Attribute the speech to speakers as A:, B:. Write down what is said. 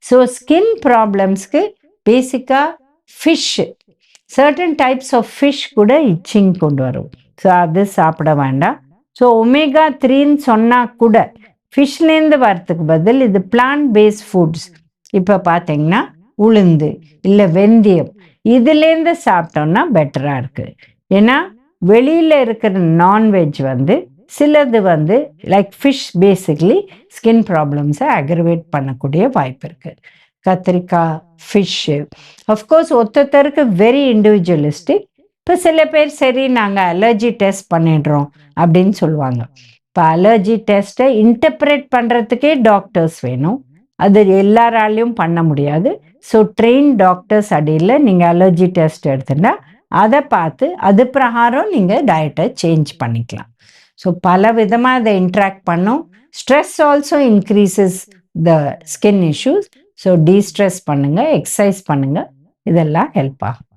A: So skin ப்ராப்ளம்ஸ்க்கு பேசிக்காக fish, certain types of fish கூட இச்சிங் கொண்டு வரும். ஸோ அது சாப்பிட வேண்டாம். ஸோ ஒமேகா 3ன்னு சொன்னால் கூட ஃபிஷ்லேருந்து வரத்துக்கு பதில் இது பிளான்ட் பேஸ்ட் ஃபுட்ஸ், இப்போ பார்த்தீங்கன்னா உளுந்து இல்லை வெந்தயம், இதுலேருந்து சாப்பிட்டோம்னா பெட்டராக இருக்குது. ஏன்னா வெளியில் இருக்கிற நான்வெஜ் சிலது லைக் ஃபிஷ் பேசிக்லி ஸ்கின் ப்ராப்ளம்ஸை அக்ரவேட் பண்ணக்கூடிய வாய்ப்பு இருக்குது. கத்திரிக்காய், ஃபிஷ்ஷு அஃப்கோர்ஸ் ஒருத்தருக்கு வெரி இண்டிவிஜுவலிஸ்டிக். இப்போ சில பேர் சரி நாங்கள் அலர்ஜி டெஸ்ட் பண்ணிடுறோம் அப்படின்னு சொல்லுவாங்க. இப்போ அலர்ஜி டெஸ்ட்டை இன்டர்பிரேட் பண்ணுறதுக்கே டாக்டர்ஸ் வேணும், அது எல்லாராலையும் பண்ண முடியாது. ஸோ ட்ரெயின் டாக்டர்ஸ் அடியில் நீங்கள் அலர்ஜி டெஸ்ட் எடுத்துட்டா அதை பார்த்து அது பிரகாரம் நீங்கள் டயட்டை சேஞ்ச் பண்ணிக்கலாம். ஸோ பல விதமாக அதை இன்ட்ராக்ட் பண்ணும். Stress also increases the skin issues. So destress பண்ணுங்கள், எக்ஸசைஸ் பண்ணுங்கள், இதெல்லாம் ஹெல்ப் ஆகும்.